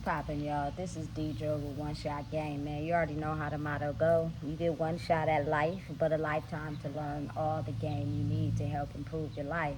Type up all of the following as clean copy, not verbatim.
poppin', y'all? This is Deidre with One Shot Game, man. You already know how the motto go. You get one shot at life, but a lifetime to learn all the game you need to help improve your life.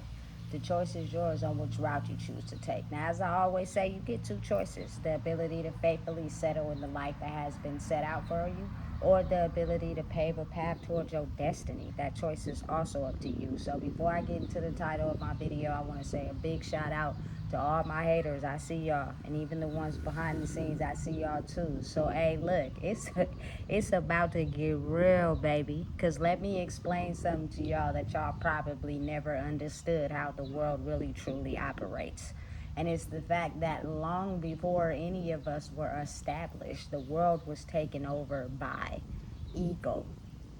The choice is yours on which route you choose to take. Now, as I always say, you get two choices: the ability to faithfully settle in the life that has been set out for you, or the ability to pave a path towards your destiny. That choice is also up to you. So before I get into the title of my video, I want to say a big shout out to all my haters. I see y'all, and even the ones behind the scenes, I see y'all too. So hey, look, it's about to get real, baby. Cause let me explain something to y'all that y'all probably never understood: how the world really truly operates. And it's the fact that long before any of us were established, the world was taken over by ego,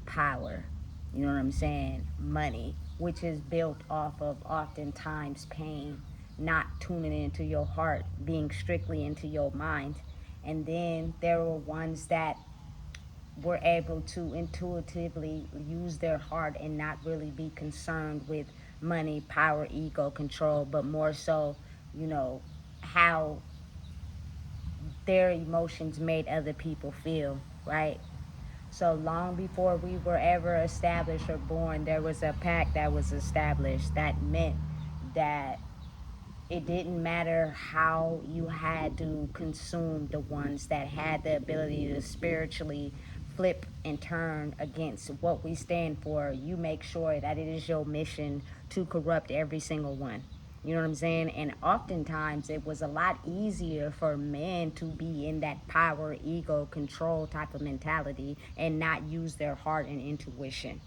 power, you know what I'm saying, money, which is built off of oftentimes pain, not tuning into your heart, being strictly into your mind. And then there were ones that were able to intuitively use their heart and not really be concerned with money, power, ego, control, but more so, you know, how their emotions made other people feel, right? So long before we were ever established or born, there was a pact that was established that meant that it didn't matter how you had to consume the ones that had the ability to spiritually flip and turn against what we stand for. You make sure that it is your mission to corrupt every single one. You know what I'm saying? And oftentimes it was a lot easier for men to be in that power, ego, control type of mentality and not use their heart and intuition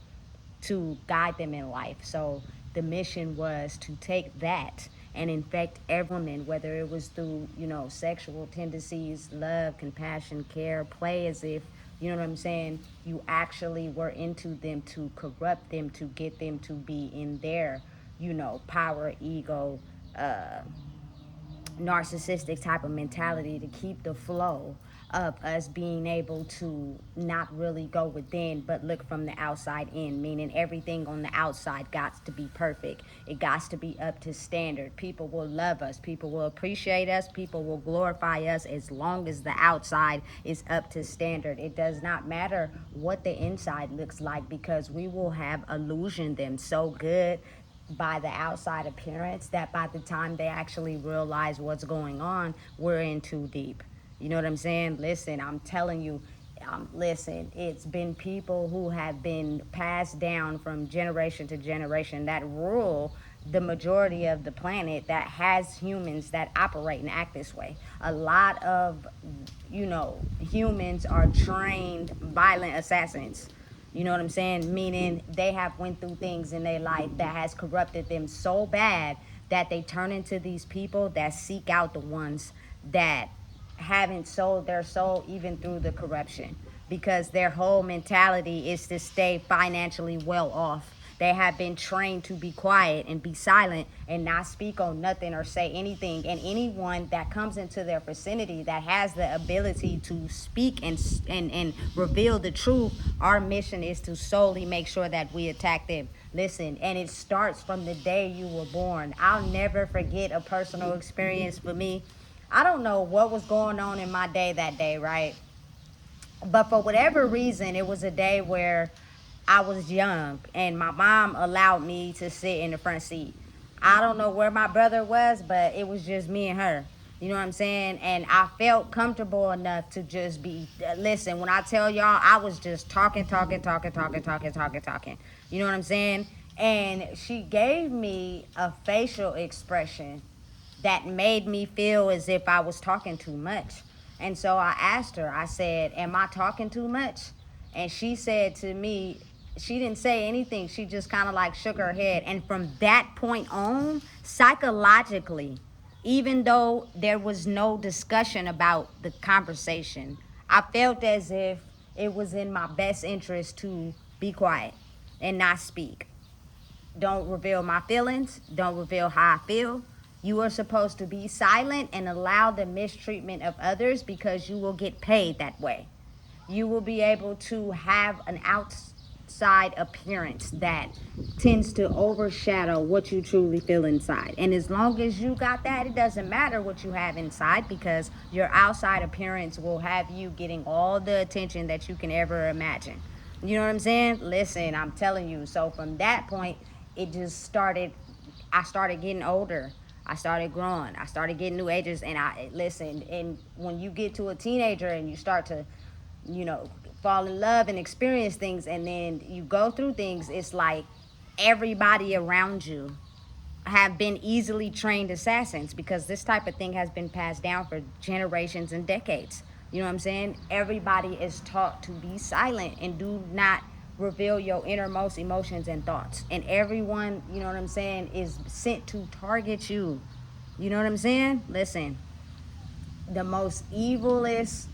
to guide them in life. So the mission was to take that and infect every woman, whether it was through, sexual tendencies, love, compassion, care, play as if, you know what I'm saying, you actually were into them to corrupt them, to get them to be in their, power, ego, uh, narcissistic type of mentality to keep the flow of us being able to not really go within but look from the outside in, meaning everything on the outside got to be perfect. It got to be up to standard. People will love us, people will appreciate us, people will glorify us as long as the outside is up to standard. It does not matter what the inside looks like, because we will have illusioned them so good by the outside appearance that by the time they actually realize what's going on, we're in too deep. You know what I'm saying? Listen, I'm telling you, listen, it's been people who have been passed down from generation to generation that rule the majority of the planet, that has humans that operate and act this way. A lot of, humans are trained violent assassins. You know what I'm saying? Meaning they have went through things in their life that has corrupted them so bad that they turn into these people that seek out the ones that haven't sold their soul even through the corruption, because their whole mentality is to stay financially well off. They have been trained to be quiet and be silent and not speak on nothing or say anything. And anyone that comes into their vicinity that has the ability to speak and reveal the truth, our mission is to solely make sure that we attack them. Listen, and it starts from the day you were born. I'll never forget a personal experience for me. I don't know what was going on in my day that day, right? But for whatever reason, it was a day where I was young and my mom allowed me to sit in the front seat. I don't know where my brother was, but it was just me and her. You know what I'm saying? And I felt comfortable enough to just be, listen, when I tell y'all, I was just talking, talking, talking, talking, talking, talking, talking. You know what I'm saying? And she gave me a facial expression that made me feel as if I was talking too much. And so I asked her, I said, am I talking too much? And she said to me, she didn't say anything. She just kind of like shook her head. And from that point on, psychologically, even though there was no discussion about the conversation, I felt as if it was in my best interest to be quiet and not speak. Don't reveal my feelings. Don't reveal how I feel. You are supposed to be silent and allow the mistreatment of others, because you will get paid that way. You will be able to have an out outside appearance that tends to overshadow what you truly feel inside. And as long as you got that, it doesn't matter what you have inside, because your outside appearance will have you getting all the attention that you can ever imagine. You know what I'm saying? Listen, I'm telling you. So from that point, it just started. I started getting older. I started growing. I started getting new ages. And I listen. And when you get to a teenager and you start to, you know, fall in love and experience things, and then you go through things, it's like everybody around you have been easily trained assassins, because this type of thing has been passed down for generations and decades. You know what I'm saying? Everybody is taught to be silent and do not reveal your innermost emotions and thoughts. And everyone, you know what I'm saying, is sent to target you. You know what I'm saying? Listen, the most evilest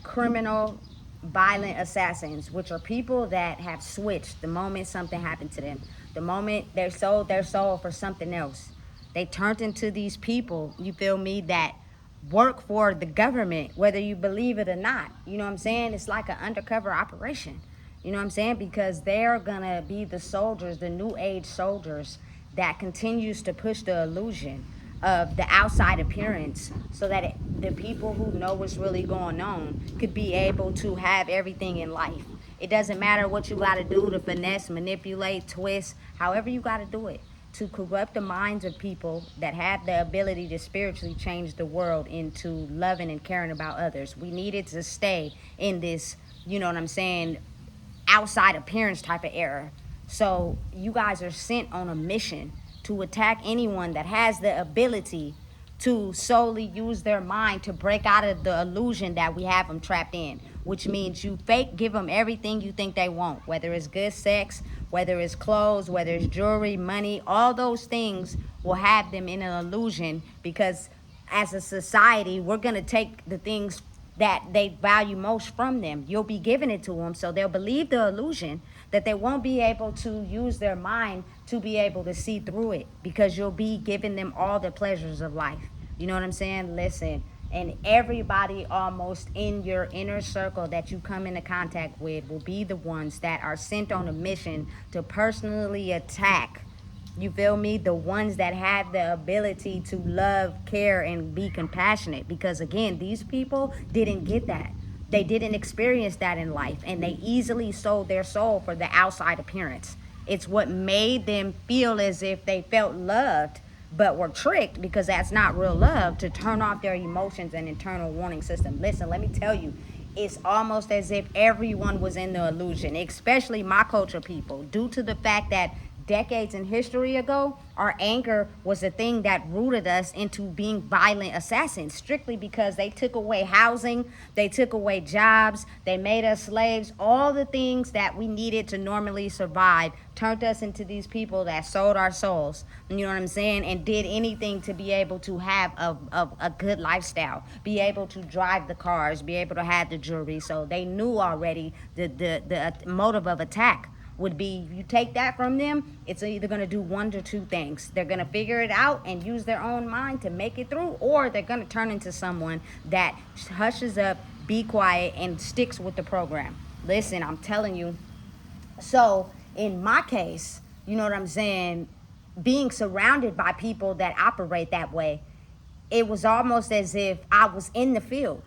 criminal, violent assassins, which are people that have switched the moment something happened to them. The moment they sold their soul for something else, they turned into these people, you feel me, that work for the government, whether you believe it or not. You know what I'm saying? It's like an undercover operation. You know what I'm saying? Because they're gonna be the soldiers, the new age soldiers that continues to push the illusion of the outside appearance, so that the people who know what's really going on could be able to have everything in life. It doesn't matter what you got to do to finesse, manipulate, twist, however you got to do it, to corrupt the minds of people that have the ability to spiritually change the world into loving and caring about others. We needed to stay in this, you know what I'm saying, outside appearance type of era. So you guys are sent on a mission to attack anyone that has the ability to solely use their mind to break out of the illusion that we have them trapped in, which means you fake give them everything you think they want, whether it's good sex, whether it's clothes, whether it's jewelry, money. All those things will have them in an illusion, because as a society, we're going to take the things that they value most from them. You'll be giving it to them, so they'll believe the illusion that they won't be able to use their mind to be able to see through it, because you'll be giving them all the pleasures of life. You know what I'm saying? Listen, and everybody almost in your inner circle that you come into contact with will be the ones that are sent on a mission to personally attack, you feel me, the ones that have the ability to love, care, and be compassionate. Because again, these people didn't get that. They didn't experience that in life, and they easily sold their soul for the outside appearance. It's what made them feel as if they felt loved, but were tricked, because that's not real love, to turn off their emotions and internal warning system. Listen, let me tell you, it's almost as if everyone was in the illusion, especially my culture people, due to the fact that decades in history ago, our anger was a thing that rooted us into being violent assassins, strictly because they took away housing, they took away jobs, they made us slaves. All the things that we needed to normally survive turned us into these people that sold our souls, you know what I'm saying, and did anything to be able to have a good lifestyle, be able to drive the cars, be able to have the jewelry. So they knew already the motive of attack would be, you take that from them, it's either going to do one or two things. They're going to figure it out and use their own mind to make it through, or they're going to turn into someone that hushes up, be quiet, and sticks with the program. Listen, I'm telling you. So in my case, you know what I'm saying, being surrounded by people that operate that way, it was almost as if I was in the field.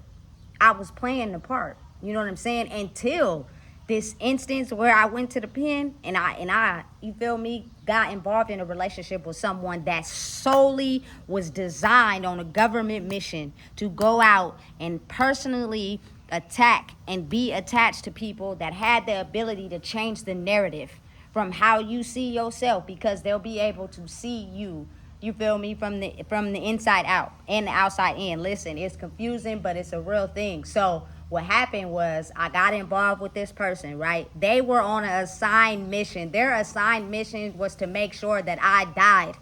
I was playing the part. You know what I'm saying? Until this instance where I went to the pen, and I, you feel me, got involved in a relationship with someone that solely was designed on a government mission to go out and personally attack and be attached to people that had the ability to change the narrative from how you see yourself, because they'll be able to see you, you feel me, from the inside out and the outside in. Listen, it's confusing, but it's a real thing. So what happened was, I got involved with this person, right? They were on an assigned mission. Their assigned mission was to make sure that I died,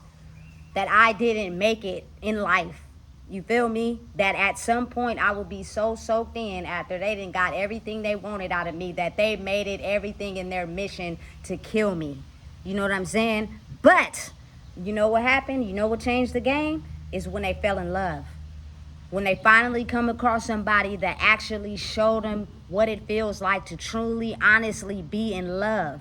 that I didn't make it in life. You feel me? That at some point I would be so soaked in after they done got everything they wanted out of me, that they made it everything in their mission to kill me. You know what I'm saying? But you know what happened? You know what changed the game? Is when they fell in love. When they finally come across somebody that actually showed them what it feels like to truly, honestly be in love,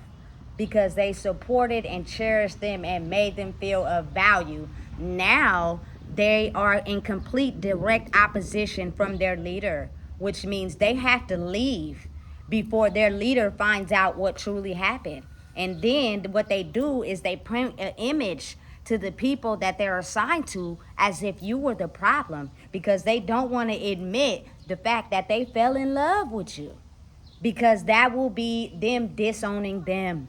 because they supported and cherished them and made them feel of value, now they are in complete direct opposition from their leader, which means they have to leave before their leader finds out what truly happened. And then what they do is they print an image to the people that they're assigned to as if you were the problem, because they don't want to admit the fact that they fell in love with you, because that will be them disowning them.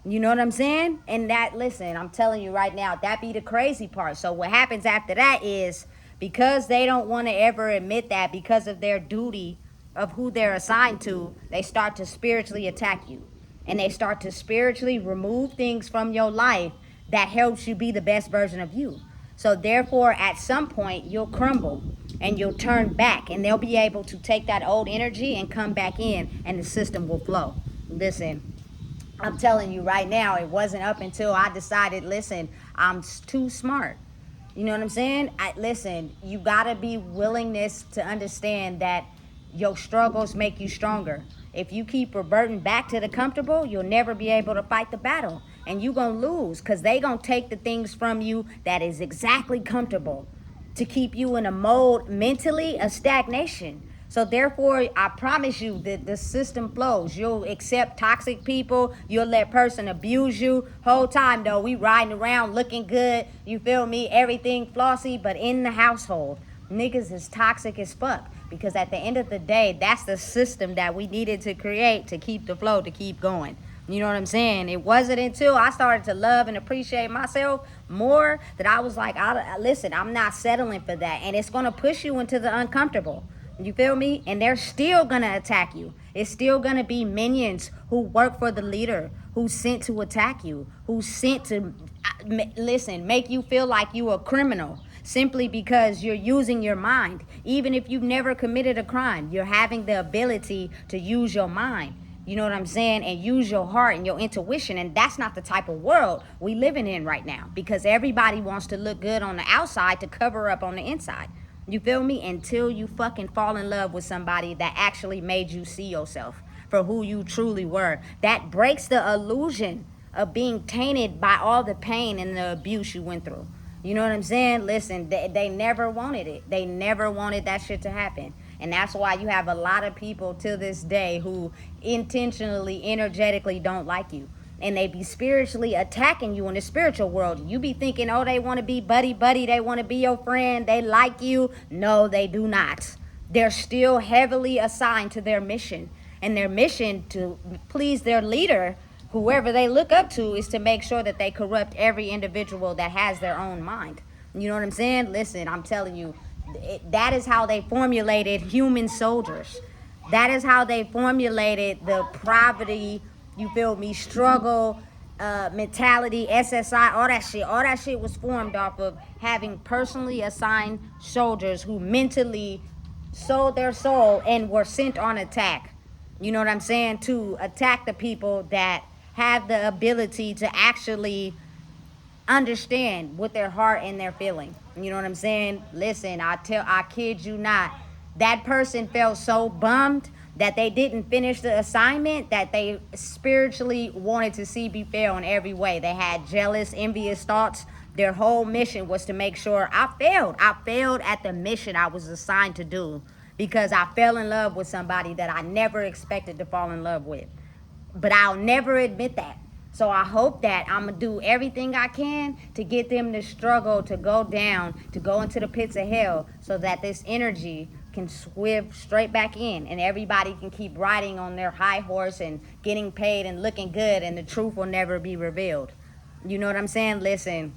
You know what I'm saying? And that, listen, I'm telling you right now, that be the crazy part. So what happens after that is, because they don't want to ever admit that, because of their duty of who they're assigned to, they start to spiritually attack you. And they start to spiritually remove things from your life that helps you be the best version of you. So therefore, at some point, you'll crumble and you'll turn back, and they'll be able to take that old energy and come back in, and the system will flow. Listen, I'm telling you right now, it wasn't up until I decided, listen, I'm too smart. You know what I'm saying? Listen, you gotta be willingness to understand that your struggles make you stronger. If you keep reverting back to the comfortable, you'll never be able to fight the battle. And you gonna lose, because they gonna take the things from you that is exactly comfortable to keep you in a mode mentally of stagnation. So therefore, I promise you that the system flows. You'll accept toxic people. You'll let person abuse you. Whole time though, we riding around looking good. You feel me? Everything flossy, but in the household, niggas is toxic as fuck. Because at the end of the day, that's the system that we needed to create to keep the flow, to keep going. You know what I'm saying? It wasn't until I started to love and appreciate myself more that I was like, listen, I'm not settling for that. And it's going to push you into the uncomfortable. You feel me? And they're still going to attack you. It's still going to be minions who work for the leader, who's sent to attack you, who's sent to, listen, make you feel like you a criminal simply because you're using your mind. Even if you've never committed a crime, you're having the ability to use your mind. You know what I'm saying? And use your heart and your intuition. And that's not the type of world we living in right now, because everybody wants to look good on the outside to cover up on the inside. You feel me? Until you fucking fall in love with somebody that actually made you see yourself for who you truly were. That breaks the illusion of being tainted by all the pain and the abuse you went through. You know what I'm saying? Listen, they never wanted it. They never wanted that shit to happen. And that's why you have a lot of people to this day who intentionally, energetically don't like you. And they be spiritually attacking you in the spiritual world. You be thinking, oh, they want to be buddy, they want to be your friend, they like you. No, they do not. They're still heavily assigned to their mission. And their mission to please their leader, whoever they look up to, is to make sure that they corrupt every individual that has their own mind. You know what I'm saying? Listen, I'm telling you, that is how they formulated human soldiers. That is how they formulated the poverty, you feel me, struggle, mentality, SSI, all that shit. All that shit was formed off of having personally assigned soldiers who mentally sold their soul and were sent on attack. You know what I'm saying? To attack the people that have the ability to actually understand with their heart and their feeling. You know what I'm saying? Listen, I kid you not. That person felt so bummed that they didn't finish the assignment that they spiritually wanted to see be fair in every way. They had jealous, envious thoughts. Their whole mission was to make sure I failed. I failed at the mission I was assigned to do, because I fell in love with somebody that I never expected to fall in love with. But I'll never admit that. So I hope that I'm going to do everything I can to get them to struggle, to go down, to go into the pits of hell, so that this energy can swim straight back in, and everybody can keep riding on their high horse and getting paid and looking good, and the truth will never be revealed. You know what I'm saying? Listen,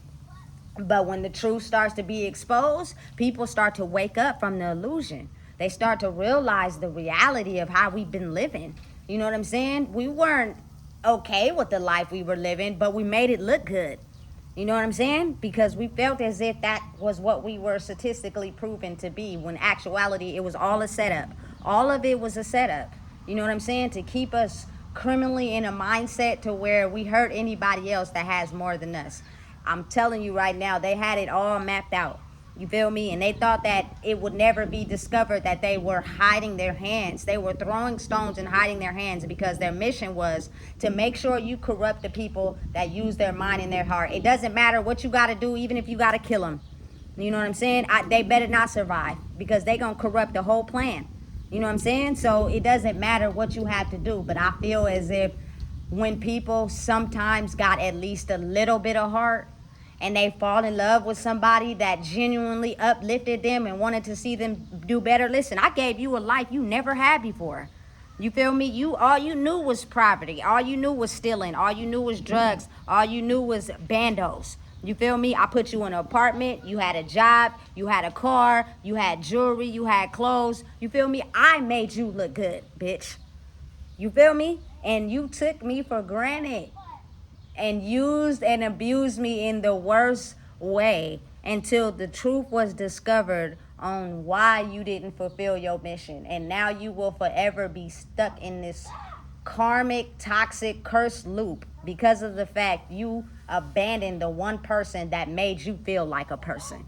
but when the truth starts to be exposed, people start to wake up from the illusion. They start to realize the reality of how we've been living. You know what I'm saying? We weren't okay with the life we were living, but we made it look good. You know what I'm saying? Because we felt as if that was what we were statistically proven to be, when actuality, it was all a setup. All of it was a setup. You know what I'm saying? To keep us criminally in a mindset to where we hurt anybody else that has more than us. I'm telling you right now, they had it all mapped out. You feel me? And they thought that it would never be discovered that they were hiding their hands. They were throwing stones and hiding their hands because their mission was to make sure you corrupt the people that use their mind and their heart. It doesn't matter what you got to do, even if you got to kill them. You know what I'm saying? They better not survive because they going to corrupt the whole plan. You know what I'm saying? So it doesn't matter what you have to do. But I feel as if when people sometimes got at least a little bit of heart, and they fall in love with somebody that genuinely uplifted them and wanted to see them do better. Listen, I gave you a life you never had before. You feel me? All you knew was poverty. All you knew was stealing. All you knew was drugs. All you knew was bandos. You feel me? I put you in an apartment. You had a job. You had a car. You had jewelry. You had clothes. You feel me? I made you look good, bitch. You feel me? And you took me for granted and used and abused me in the worst way until the truth was discovered on why you didn't fulfill your mission. And now you will forever be stuck in this karmic, toxic, cursed loop because of the fact you abandoned the one person that made you feel like a person.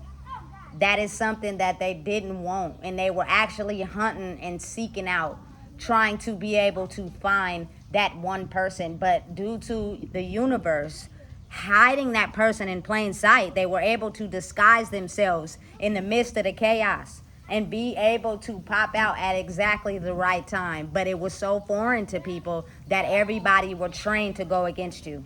That is something that they didn't want, and they were actually hunting and seeking out, trying to be able to find that one person. But due to the universe hiding that person in plain sight, they were able to disguise themselves in the midst of the chaos and be able to pop out at exactly the right time. But it was so foreign to people that everybody were trained to go against you.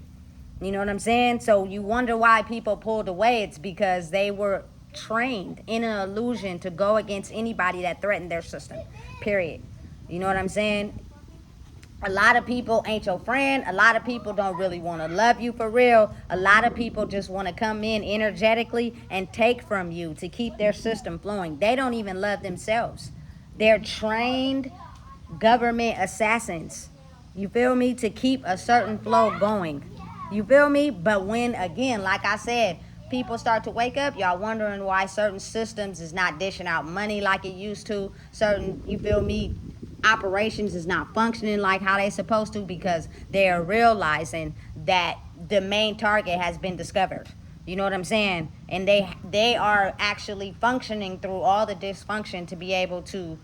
You know what I'm saying? So you wonder why people pulled away. It's because they were trained in an illusion to go against anybody that threatened their system, period. You know what I'm saying? A lot of people ain't your friend. A lot of people don't really want to love you for real. A lot of people just want to come in energetically and take from you to keep their system flowing. They don't even love themselves. They're trained government assassins. You feel me? To keep a certain flow going. You feel me? But when, again, like I said, people start to wake up, y'all wondering why certain systems is not dishing out money like it used to. Certain, you feel me, operations is not functioning like how they supposed to, because they are realizing that the main target has been discovered. You know what I'm saying? And they are actually functioning through all the dysfunction to be able to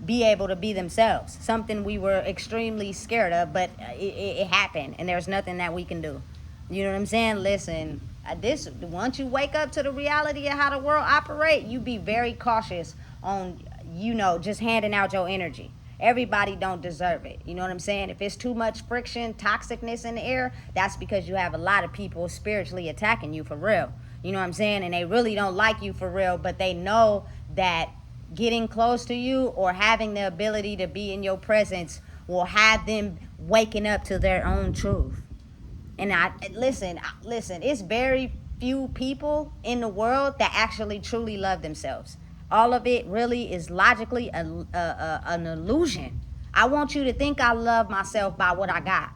be themselves. Something we were extremely scared of, but it happened, and there's nothing that we can do. You know what I'm saying? Listen, once you wake up to the reality of how the world operate, you be very cautious on, just handing out your energy. Everybody don't deserve it. You know what I'm saying? If it's too much friction, toxicness in the air, that's because you have a lot of people spiritually attacking you for real. You know what I'm saying? And they really don't like you for real, but they know that getting close to you or having the ability to be in your presence will have them waking up to their own truth. And listen, it's very few people in the world that actually truly love themselves. All of it really is logically an illusion. I want you to think I love myself by what I got.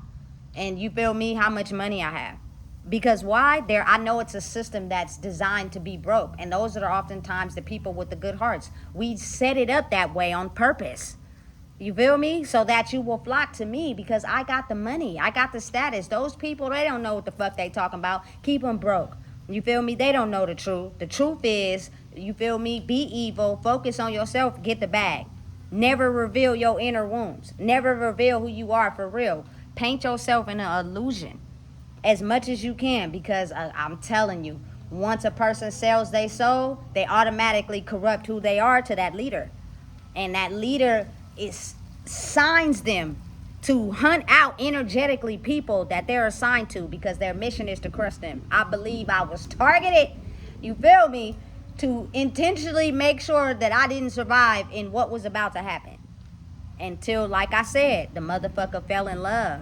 And you feel me, how much money I have. Because why? I know it's a system that's designed to be broke. And those are oftentimes the people with the good hearts. We set it up that way on purpose. You feel me? So that you will flock to me because I got the money. I got the status. Those people, they don't know what the fuck they talking about. Keep them broke. You feel me? They don't know the truth. The truth is, you feel me? Be evil. Focus on yourself. Get the bag. Never reveal your inner wounds. Never reveal who you are for real. Paint yourself in an illusion as much as you can, because I'm telling you, once a person sells their soul, they automatically corrupt who they are to that leader. And that leader signs them to hunt out energetically people that they're assigned to, because their mission is to crush them. I believe I was targeted, you feel me, to intentionally make sure that I didn't survive in what was about to happen. Until, like I said, the motherfucker fell in love.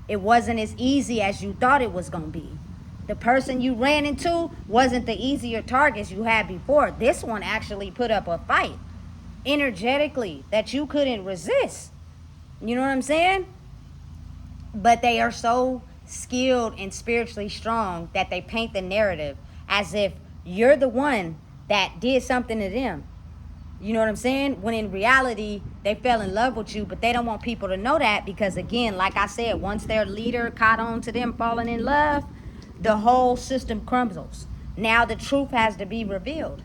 It wasn't as easy as you thought it was going to be. The person you ran into wasn't the easier targets you had before. This one actually put up a fight energetically that you couldn't resist. You know what I'm saying? But they are so skilled and spiritually strong that they paint the narrative as if you're the one that did something to them. You know what I'm saying? When in reality, they fell in love with you, but they don't want people to know that because, again, like I said, once their leader caught on to them falling in love, the whole system crumbles. Now the truth has to be revealed.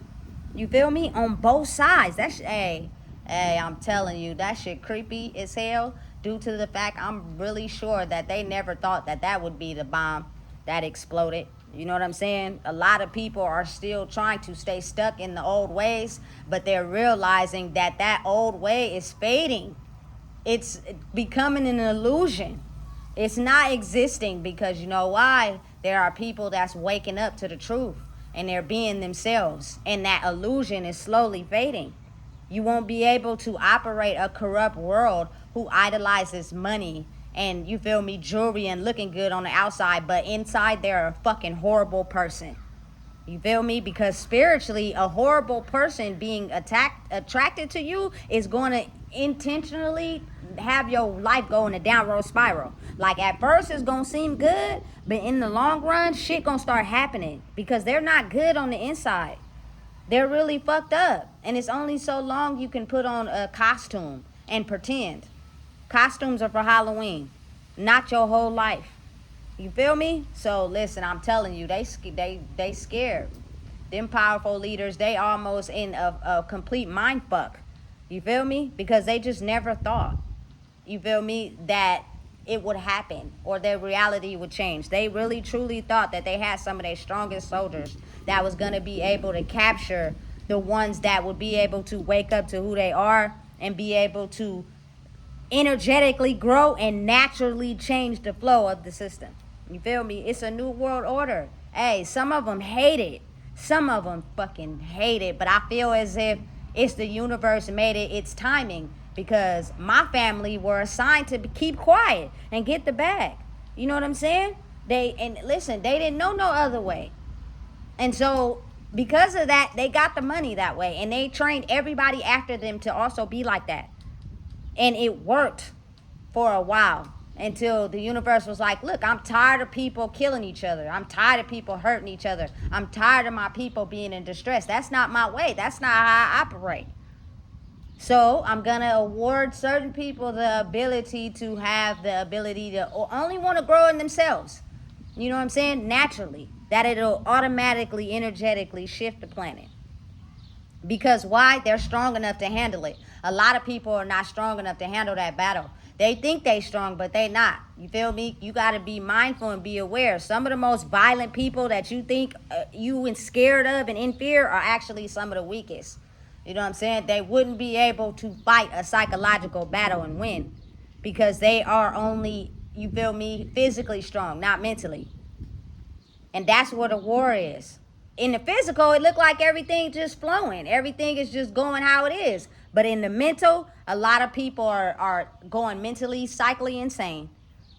You feel me? On both sides. Hey, I'm telling you, that shit creepy as hell due to the fact I'm really sure that they never thought that that would be the bomb that exploded. You know what I'm saying? A lot of people are still trying to stay stuck in the old ways, but they're realizing that that old way is fading. It's becoming an illusion. It's not existing because you know why? There are people that's waking up to the truth and they're being themselves, and that illusion is slowly fading. You won't be able to operate a corrupt world who idolizes money and, you feel me, jewelry and looking good on the outside, but inside they're a fucking horrible person. You feel me? Because spiritually, a horrible person being attracted to you is going to intentionally have your life go in a downward spiral. Like at first it's going to seem good, but in the long run, shit going to start happening because they're not good on the inside. They're really fucked up. And it's only so long you can put on a costume and pretend. Costumes are for Halloween, not your whole life. You feel me? So listen, I'm telling you, they scared. Them powerful leaders, they almost in a complete mind fuck. You feel me? Because they just never thought, you feel me, that it would happen or their reality would change. They really truly thought that they had some of their strongest soldiers that was going to be able to capture the ones that would be able to wake up to who they are and be able to energetically grow and naturally change the flow of the system. You feel me? It's a new world order. Hey, some of them hate it. Some of them fucking hate it. But I feel as if it's the universe made it its timing because my family were assigned to keep quiet and get the bag. You know what I'm saying? They didn't know no other way. And so because of that, they got the money that way. And they trained everybody after them to also be like that. And it worked for a while until the universe was like, look, I'm tired of people killing each other. I'm tired of people hurting each other. I'm tired of my people being in distress. That's not my way. That's not how I operate. So I'm going to award certain people the ability to have the ability to only want to grow in themselves. You know what I'm saying? Naturally. That it'll automatically, energetically shift the planet. Because why? They're strong enough to handle it. A lot of people are not strong enough to handle that battle. They think they strong, but they not. You feel me? You got to be mindful and be aware. Some of the most violent people that you think you and scared of and in fear are actually some of the weakest. You know what I'm saying? They wouldn't be able to fight a psychological battle and win because they are only, you feel me, physically strong, not mentally. And that's what a war is. In the physical, it looked like everything just flowing. Everything is just going how it is. But in the mental, a lot of people are going mentally, psychically insane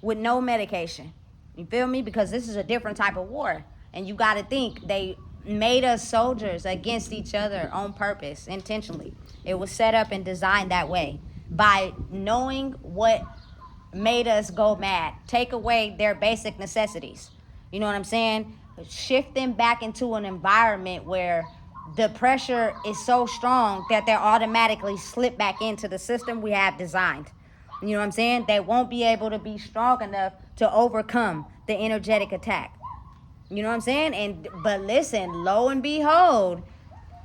with no medication. You feel me? Because this is a different type of war. And you got to think, they made us soldiers against each other on purpose, intentionally. It was set up and designed that way. By knowing what made us go mad, take away their basic necessities. You know what I'm saying? Shift them back into an environment where the pressure is so strong that they're automatically slip back into the system we have designed. You know what I'm saying? They won't be able to be strong enough to overcome the energetic attack. You know what I'm saying? But listen, lo and behold,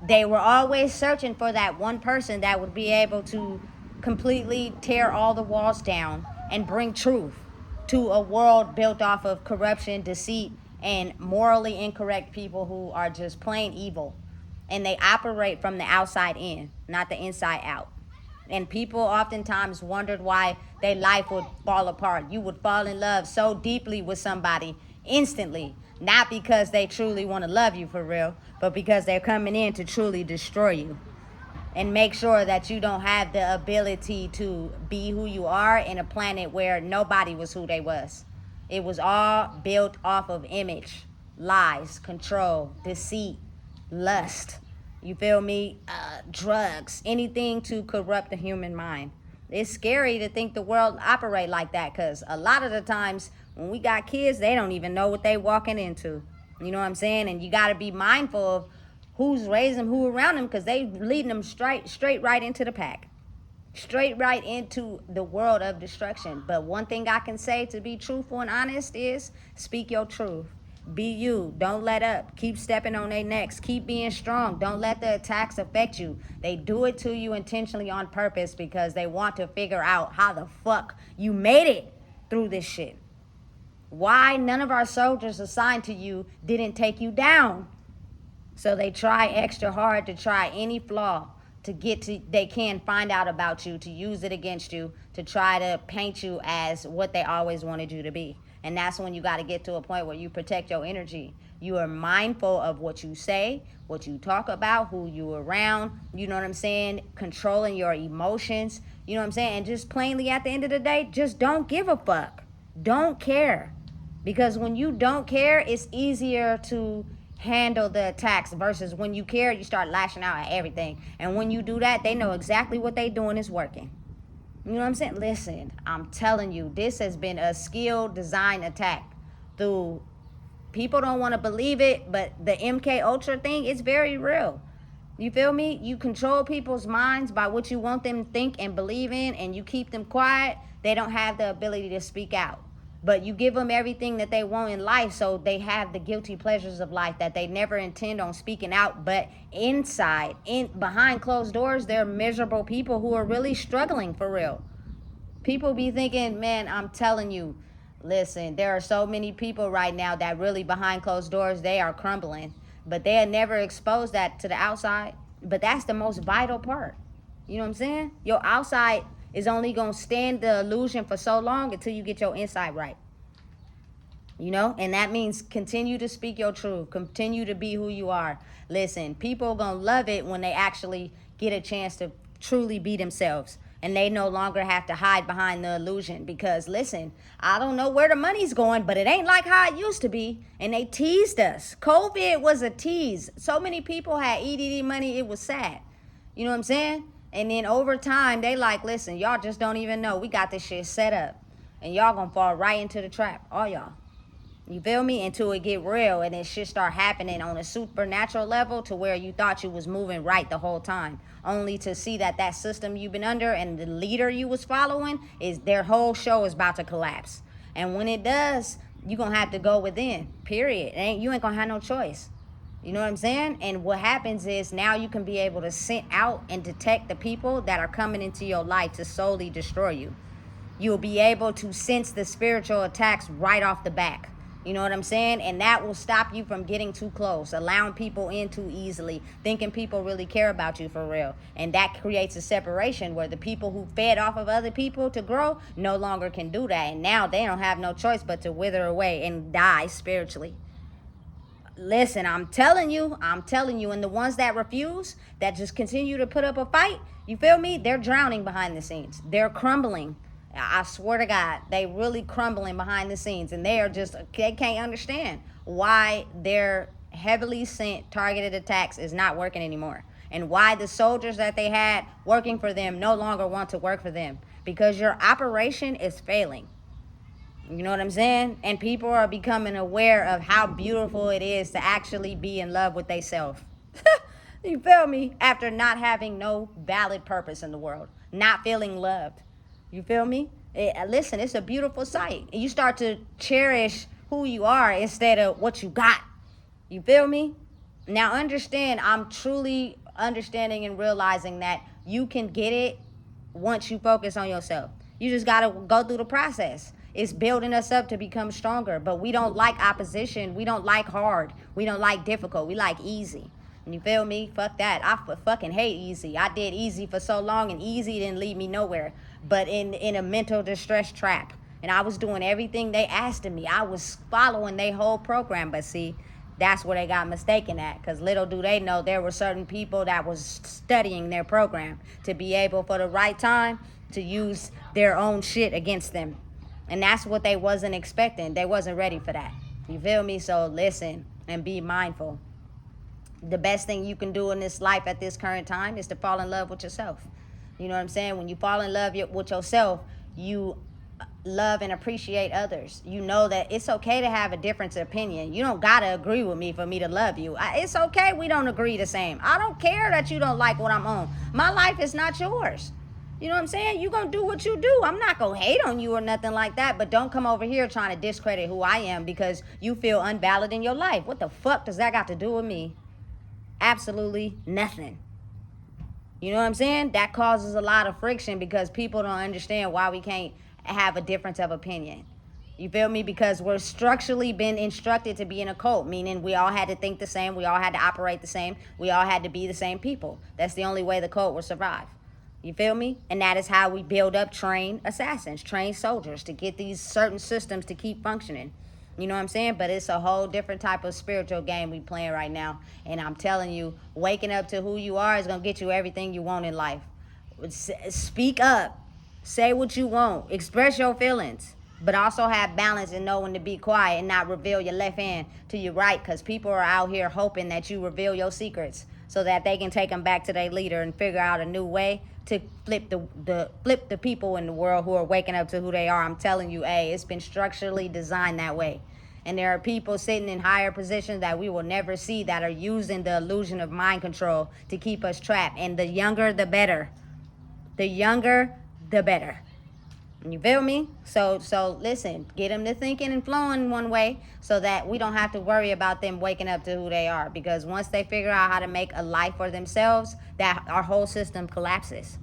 they were always searching for that one person that would be able to completely tear all the walls down and bring truth to a world built off of corruption, deceit, and morally incorrect people who are just plain evil. And they operate from the outside in, not the inside out. And people oftentimes wondered why their life would fall apart. You would fall in love so deeply with somebody instantly, not because they truly want to love you for real, but because they're coming in to truly destroy you and make sure that you don't have the ability to be who you are in a planet where nobody was who they was. It was all built off of image, lies, control, deceit, lust. You feel me? Drugs, anything to corrupt the human mind. It's scary to think the world operate like that because a lot of the times when we got kids, they don't even know what they walking into. You know what I'm saying? And you got to be mindful of who's raising who around them because they leading them straight right into the pack. Straight right into the world of destruction. But one thing I can say to be truthful and honest is speak your truth. Be you. Don't let up. Keep stepping on their necks. Keep being strong. Don't let the attacks affect you. They do it to you intentionally on purpose because they want to figure out how the fuck you made it through this shit. Why none of our soldiers assigned to you didn't take you down. So they try extra hard to try any flaw to get to, they can find out about you, to use it against you, to try to paint you as what they always wanted you to be. And that's when you got to get to a point where you protect your energy. You are mindful of what you say, what you talk about, who you around, you know what I'm saying? Controlling your emotions, you know what I'm saying? And just plainly at the end of the day, just don't give a fuck. Don't care. Because when you don't care, it's easier to handle the attacks versus when you care, you start lashing out at everything. And when you do that, they know exactly what they doing is working. You know what I'm saying? Listen, I'm telling you, this has been a skill design attack through, people don't want to believe it, but the MK Ultra thing is very real. You feel me? You control people's minds by what you want them to think and believe in, and you keep them quiet. They don't have the ability to speak out. But you give them everything that they want in life, so they have the guilty pleasures of life that they never intend on speaking out. But inside, behind closed doors, they're miserable people who are really struggling for real. People be thinking, man, I'm telling you, listen, there are so many people right now that really behind closed doors, they are crumbling. But they'll never expose that to the outside. But that's the most vital part. You know what I'm saying? Your outside is only going to stand the illusion for so long until you get your inside right. You know, and that means continue to speak your truth. Continue to be who you are. Listen, people are going to love it when they actually get a chance to truly be themselves. And they no longer have to hide behind the illusion. Because, listen, I don't know where the money's going, but it ain't like how it used to be. And they teased us. COVID was a tease. So many people had EDD money, it was sad. You know what I'm saying? And then over time, they like, listen, y'all just don't even know. We got this shit set up. And y'all gonna fall right into the trap. All y'all. You feel me? Until it get real and it shit start happening on a supernatural level to where you thought you was moving right the whole time. Only to see that that system you've been under and the leader you was following, is their whole show is about to collapse. And when it does, you're gonna have to go within. Period. You ain't gonna have no choice. You know what I'm saying? And what happens is now you can be able to scent out and detect the people that are coming into your life to solely destroy you. You'll be able to sense the spiritual attacks right off the back. You know what I'm saying? And that will stop you from getting too close, allowing people in too easily, thinking people really care about you for real. And that creates a separation where the people who fed off of other people to grow no longer can do that. And now they don't have no choice but to wither away and die spiritually. Listen, I'm telling you, and the ones that refuse, that just continue to put up a fight, you feel me? They're drowning behind the scenes. They're crumbling. I swear to God, they really crumbling behind the scenes, and they can't understand why their heavily sent targeted attacks is not working anymore, and why the soldiers that they had working for them no longer want to work for them, because your operation is failing. You know what I'm saying? And people are becoming aware of how beautiful it is to actually be in love with themselves. You feel me? After not having no valid purpose in the world, not feeling loved. You feel me? Listen, it's a beautiful sight. And you start to cherish who you are instead of what you got. You feel me? Now understand, I'm truly understanding and realizing that you can get it once you focus on yourself. You just got to go through the process. It's building us up to become stronger. But we don't like opposition. We don't like hard. We don't like difficult. We like easy. You feel me? Fuck that. I fucking hate easy. I did easy for so long, and easy didn't lead me nowhere but in a mental distress trap. And I was doing everything they asked of me. I was following their whole program. But see, that's where they got mistaken at. Because little do they know there were certain people that was studying their program to be able, for the right time, to use their own shit against them. And that's what they wasn't expecting. They wasn't ready for that. You feel me? So listen and be mindful. The best thing you can do in this life at this current time is to fall in love with yourself. You know what I'm saying? When you fall in love with yourself, you love and appreciate others. You know that it's okay to have a difference of opinion. You don't gotta agree with me for me to love you. It's okay we don't agree the same. I don't care that you don't like what I'm on. My life is not yours. You know what I'm saying? You gonna do what you do. I'm not gonna hate on you or nothing like that, but don't come over here trying to discredit who I am because you feel unvalid in your life. What the fuck does that got to do with me? Absolutely nothing. You know what I'm saying? That causes a lot of friction because people don't understand why we can't have a difference of opinion. You feel me? Because we're structurally been instructed to be in a cult, meaning we all had to think the same, we all had to operate the same, we all had to be the same people. That's the only way the cult will survive. You feel me? And that is how we build up trained assassins, trained soldiers to get these certain systems to keep functioning. You know what I'm saying? But it's a whole different type of spiritual game we playing right now. And I'm telling you, waking up to who you are is going to get you everything you want in life. Speak up. Say what you want. Express your feelings. But also have balance and know when to be quiet and not reveal your left hand to your right, because people are out here hoping that you reveal your secrets so that they can take them back to their leader and figure out a new way to flip the people in the world who are waking up to who they are. I'm telling you, it's been structurally designed that way. And there are people sitting in higher positions that we will never see that are using the illusion of mind control to keep us trapped. And the younger, the better. The younger, the better. You feel me? So listen, get them to thinking and flowing one way so that we don't have to worry about them waking up to who they are. Because once they figure out how to make a life for themselves, that our whole system collapses.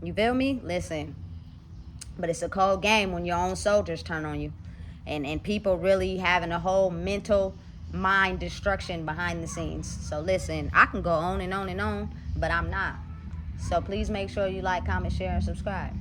You feel me? Listen. But it's a cold game when your own soldiers turn on you. And people really having a whole mental mind destruction behind the scenes. So listen, I can go on and on and on, but I'm not. So please make sure you like, comment, share, and subscribe.